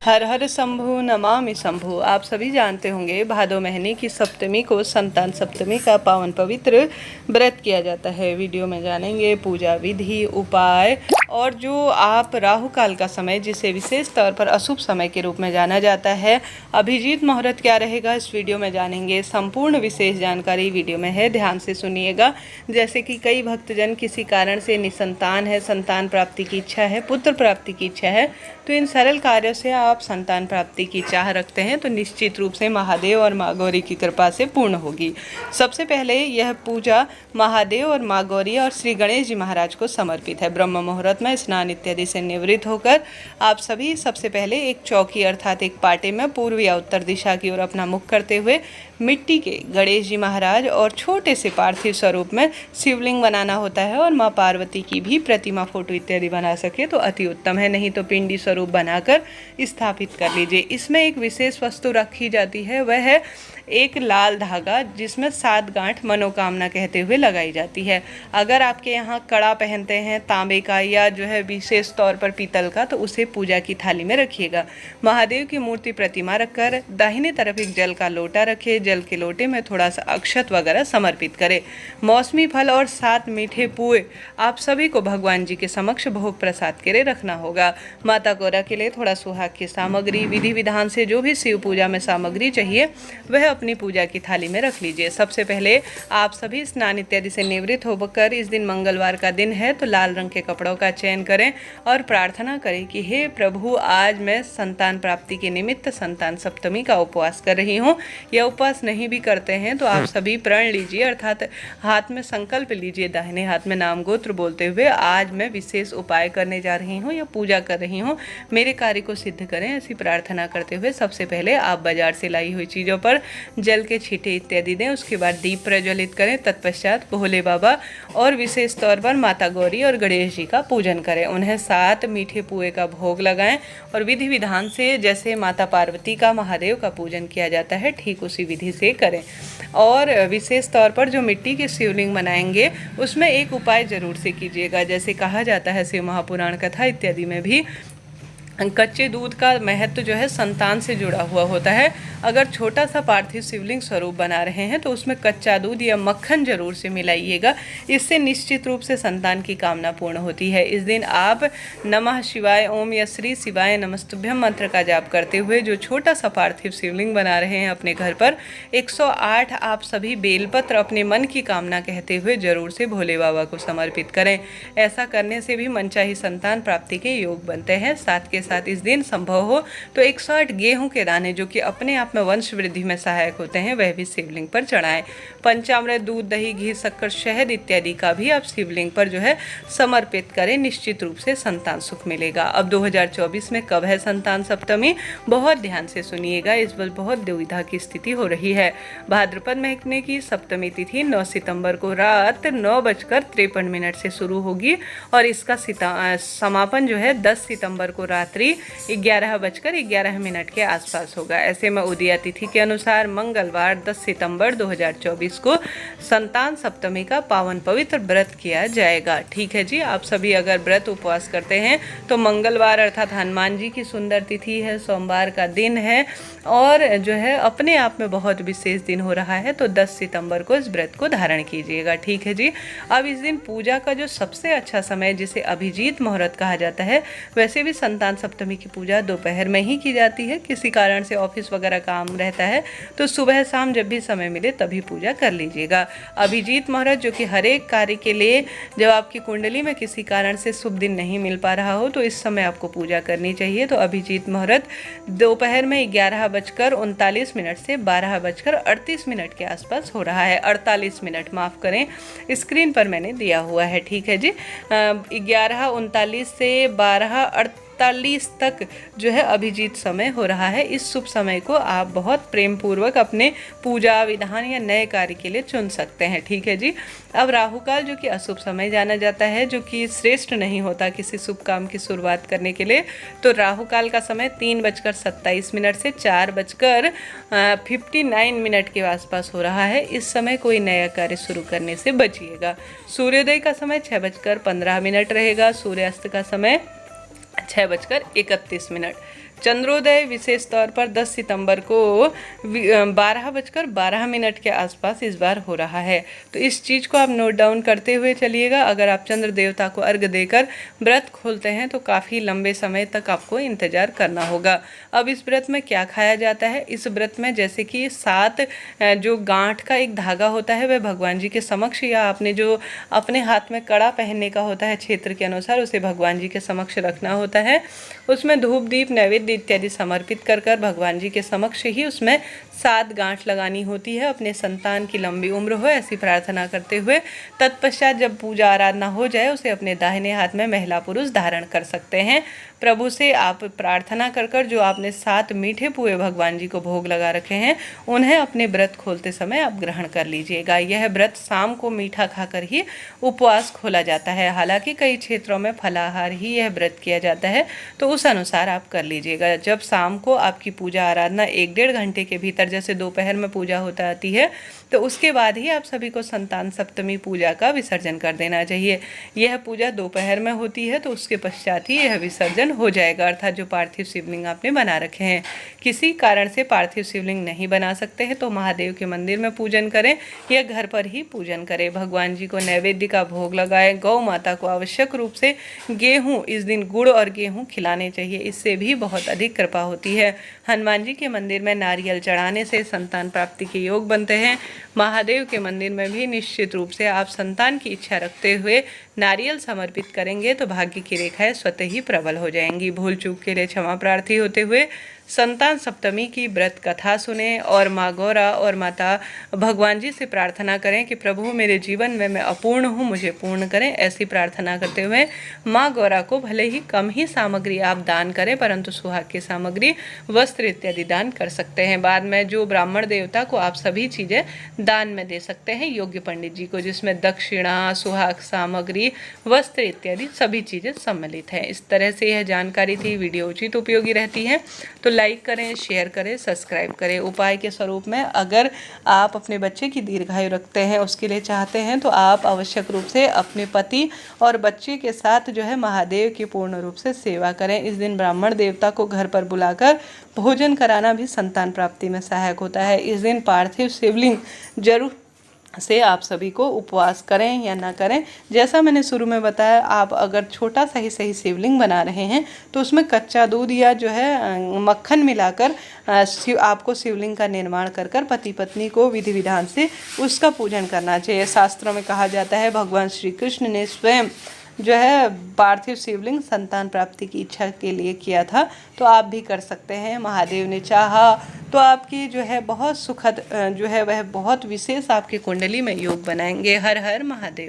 हर हर शंभु नमामि शंभु। आप सभी जानते होंगे भादो महीने की सप्तमी को संतान सप्तमी का पावन पवित्र व्रत किया जाता है। वीडियो में जानेंगे पूजा विधि, उपाय और जो आप राहु काल का समय जिसे विशेष तौर पर अशुभ समय के रूप में जाना जाता है, अभिजीत मुहूर्त क्या रहेगा इस वीडियो में जानेंगे। संपूर्ण विशेष जानकारी वीडियो में है, ध्यान से सुनिएगा। जैसे कि कई भक्तजन किसी कारण से निसंतान है, संतान प्राप्ति की इच्छा है, पुत्र प्राप्ति की इच्छा है, तो इन सरल कार्यों से आप संतान प्राप्ति की चाह रखते हैं तो निश्चित रूप से महादेव और माँ गौरी की कृपा से पूर्ण होगी। सबसे पहले यह पूजा महादेव और माँ गौरी और श्री गणेश जी महाराज को समर्पित है। ब्रह्म मुहूर्त में स्नान इत्यादि से निवृत्त होकर आप सभी सबसे पहले एक चौकी अर्थात एक पाटे में पूर्व या उत्तर दिशा की ओर अपना मुख करते हुए मिट्टी के गणेश जी महाराज और छोटे से पार्थिव स्वरूप में शिवलिंग बनाना होता है। और माँ पार्वती की भी प्रतिमा, फोटो इत्यादि बना सके तो अति उत्तम है, नहीं तो पिंडी स्वरूप बनाकर स्थापित कर लीजिए। इसमें एक विशेष वस्तु रखी जाती है, वह है एक लाल धागा जिसमें 7 गांठ मनोकामना कहते हुए लगाई जाती है। अगर आपके यहाँ कड़ा पहनते हैं तांबे का या जो है विशेष तौर पर पीतल का, तो उसे पूजा की थाली में रखिएगा। महादेव की मूर्ति प्रतिमा रखकर दाहिने तरफ एक जल का लोटा रखें। जल के लोटे में थोड़ा सा अक्षत वगैरह समर्पित करें। मौसमी फल और 7 मीठे पुए आप सभी को भगवान जी के समक्ष भोग प्रसाद के लिए रखना होगा। माता गौरा के लिए थोड़ा सुहाग की सामग्री, विधि विधान से जो भी शिव पूजा में सामग्री चाहिए वह अपनी पूजा की थाली में रख लीजिए। सबसे पहले आप सभी स्नान इत्यादि से निवृत्त होकर, इस दिन मंगलवार का दिन है, तो लाल रंग के कपड़ों का चयन करें और प्रार्थना करें कि हे प्रभु, आज मैं संतान प्राप्ति के निमित्त संतान सप्तमी का उपवास कर रही हूँ। या उपवास नहीं भी करते हैं तो आप सभी प्रण लीजिए अर्थात हाथ में संकल्प लीजिए, दाहिने हाथ में नाम गोत्र बोलते हुए, आज मैं विशेष उपाय करने जा रही हूँ या पूजा कर रही हूँ, मेरे कार्य को सिद्ध करें, ऐसी प्रार्थना करते हुए सबसे पहले आप बाजार से लाई हुई चीज़ों पर जल के छींटे इत्यादि दें। उसके बाद दीप प्रज्वलित करें। तत्पश्चात भोले बाबा और विशेष तौर पर माता गौरी और गणेश जी का पूजन करें। उन्हें 7 मीठे पुए का भोग लगाएं और विधि विधान से जैसे माता पार्वती का, महादेव का पूजन किया जाता है ठीक उसी विधि से करें। और विशेष तौर पर जो मिट्टी के शिवलिंग बनाएंगे उसमें एक उपाय जरूर से कीजिएगा। जैसे कहा जाता है शिव महापुराण कथा इत्यादि में भी, कच्चे दूध का महत्व जो है संतान से जुड़ा हुआ होता है। अगर छोटा सा पार्थिव शिवलिंग स्वरूप बना रहे हैं तो उसमें कच्चा दूध या मक्खन जरूर से मिलाइएगा, इससे निश्चित रूप से संतान की कामना पूर्ण होती है। इस दिन आप नमः शिवाय ओम या श्री शिवाय नमस्तुभ्यम मंत्र का जाप करते हुए जो छोटा सा पार्थिव शिवलिंग बना रहे हैं अपने घर पर 108 आप सभी बेलपत्र अपने मन की कामना कहते हुए जरूर से भोले बाबा को समर्पित करें। ऐसा करने से भी मनचाही संतान प्राप्ति के योग बनते हैं। साथ के साथ इस दिन संभव हो तो 108 गेहूं के दाने जो कि अपने आप में वंश वृद्धि में सहायक होते हैं वह भी शिवलिंग पर चढ़ाएं। पंचामृत, दूध, दही, घी, शक्कर, शहद इत्यादि का भी आप शिवलिंग पर जो है समर्पित करें। निश्चित रूप से संतान सुख मिलेगा। अब 2024 में कब है संतान सप्तमी, बहुत ध्यान से सुनिएगा। इस बार बहुत दुविधा की स्थिति हो रही है। भाद्रपद महीने की सप्तमी तिथि 9 सितंबर को रात 9:53 से शुरू होगी और इसका समापन जो है 10 सितंबर को रात्रि 11:11 के आसपास होगा। ऐसे में उदया तिथि के अनुसार मंगलवार 10 सितंबर 2024 को संतान सप्तमी का पावन पवित्र व्रत किया जाएगा। ठीक है जी। आप सभी अगर व्रत उपवास करते हैं तो मंगलवार अर्थात हनुमान जी की सुंदर तिथि है, सोमवार का दिन है और जो है अपने आप में बहुत विशेष दिन हो रहा है, तो 10 सितंबर को इस व्रत को धारण कीजिएगा। ठीक है जी। अब इस दिन पूजा का जो सबसे अच्छा समय जिसे अभिजीत मुहूर्त कहा जाता है, वैसे भी संतान सप्तमी की पूजा दोपहर में ही की जाती है। किसी कारण से ऑफिस वगैरह काम रहता है तो सुबह शाम जब भी समय मिले तभी पूजा कर लीजिएगा। अभिजीत मुहूर्त जो कि हर एक कार्य के लिए जब आपकी कुंडली में किसी कारण से शुभ दिन नहीं मिल पा रहा हो तो इस समय आपको पूजा करनी चाहिए। तो अभिजीत मुहूर्त दोपहर में 11:39 से 12:38 के आसपास हो रहा है। 48 मिनट, माफ़ करें, स्क्रीन पर मैंने दिया हुआ है। ठीक है जी। 11:39 से 12:48 तक जो है अभिजीत समय हो रहा है। इस शुभ समय को आप बहुत प्रेम पूर्वक अपने पूजा विधान या नए कार्य के लिए चुन सकते हैं। ठीक है जी। अब राहु काल जो कि अशुभ समय जाना जाता है, जो कि श्रेष्ठ नहीं होता किसी शुभ काम की शुरुआत करने के लिए, तो राहु काल का समय 3:27 से 4:59 के आसपास हो रहा है। इस समय कोई नया कार्य शुरू करने से बचिएगा। सूर्योदय का समय 6:15 रहेगा। सूर्यास्त का समय 6:31। चंद्रोदय विशेष तौर पर 10 सितंबर को 12:12 के आसपास इस बार हो रहा है। तो इस चीज़ को आप नोट डाउन करते हुए चलिएगा। अगर आप चंद्र देवता को अर्घ देकर व्रत खोलते हैं तो काफ़ी लंबे समय तक आपको इंतजार करना होगा। अब इस व्रत में क्या खाया जाता है? इस व्रत में जैसे कि 7 जो गांठ का एक धागा होता है वह भगवान जी के समक्ष, या आपने जो अपने हाथ में कड़ा पहनने का होता है क्षेत्र के अनुसार, उसे भगवान जी के समक्ष रखना होता है। उसमें धूप दीप नैवेद्य इत्यादि समर्पित कर भगवान जी के समक्ष ही उसमें 7 गांठ लगानी होती है। अपने संतान की लंबी उम्र हो ऐसी प्रार्थना करते हुए तत्पश्चात जब पूजा आराधना हो जाए उसे अपने दाहिने हाथ में महिला पुरुष धारण कर सकते हैं। प्रभु से आप प्रार्थना कर जो आपने 7 मीठे पुए भगवान जी को भोग लगा रखे हैं उन्हें अपने व्रत खोलते समय आप ग्रहण कर लीजिएगा। यह व्रत शाम को मीठा खाकर ही उपवास खोला जाता है। हालांकि कई क्षेत्रों में फलाहार ही यह व्रत किया जाता है, तो उस अनुसार आप कर लीजिएगा। जब शाम को आपकी पूजा आराधना 1-1.5 घंटे के भीतर, जैसे दोपहर में पूजा होता आती है, तो उसके बाद ही आप सभी को संतान सप्तमी पूजा का विसर्जन कर देना चाहिए। यह पूजा दोपहर में होती है तो उसके पश्चात ही यह विसर्जन हो जाएगा। अर्थात जो पार्थिव शिवलिंग आपने बना रखे हैं, किसी कारण से पार्थिव शिवलिंग नहीं बना सकते हैं तो महादेव के मंदिर में पूजन करें या घर पर ही पूजन करें। भगवान जी को नैवेद्य का भोग लगाएं। गौ माता को आवश्यक रूप से गेहूँ, इस दिन गुड़ और गेहूँ खिलाने चाहिए, इससे भी बहुत अधिक कृपा होती है। हनुमान जी के मंदिर में नारियल चढ़ाने से संतान प्राप्ति के योग बनते हैं। महादेव के मंदिर में भी निश्चित रूप से आप संतान की इच्छा रखते हुए नारियल समर्पित करेंगे तो भाग्य की रेखाएं स्वतः ही प्रबल हो जाएंगी। भूल चूक के लिए क्षमा प्रार्थी होते हुए संतान सप्तमी की व्रत कथा सुने और माँ गौरा और माता भगवान जी से प्रार्थना करें कि प्रभु मेरे जीवन में मैं अपूर्ण हूँ, मुझे पूर्ण करें। ऐसी प्रार्थना करते हुए माँ गौरा को भले ही कम ही सामग्री आप दान करें, परंतु सुहाग की सामग्री, वस्त्र इत्यादि दान कर सकते हैं। बाद में जो ब्राह्मण देवता को आप सभी चीज़ें दान में दे सकते हैं योग्य पंडित जी को, जिसमें दक्षिणा, सुहाग सामग्री, वस्त्र इत्यादि सभी चीज़ें सम्मिलित हैं। इस तरह से यह जानकारी थी। वीडियो उचित उपयोगी रहती है तो लाइक करें, शेयर करें, सब्सक्राइब करें। उपाय के स्वरूप में अगर आप अपने बच्चे की दीर्घायु रखते हैं, उसके लिए चाहते हैं, तो आप आवश्यक रूप से अपने पति और बच्चे के साथ जो है महादेव की पूर्ण रूप से सेवा करें। इस दिन ब्राह्मण देवता को घर पर बुलाकर भोजन कराना भी संतान प्राप्ति में सहायक होता है। इस दिन पार्थिव शिवलिंग जरूर से आप सभी को उपवास करें या ना करें, जैसा मैंने शुरू में बताया, आप अगर छोटा सा ही सही शिवलिंग बना रहे हैं तो उसमें कच्चा दूध या जो है मक्खन मिलाकर आपको शिवलिंग का निर्माण कर पति पत्नी को विधि विधान से उसका पूजन करना चाहिए। शास्त्रों में कहा जाता है भगवान श्री कृष्ण ने स्वयं जो है पार्थिव शिवलिंग संतान प्राप्ति की इच्छा के लिए किया था, तो आप भी कर सकते हैं। महादेव ने चाहा तो आपकी जो है बहुत सुखद जो है वह बहुत विशेष आपकी कुंडली में योग बनाएंगे। हर हर महादेव।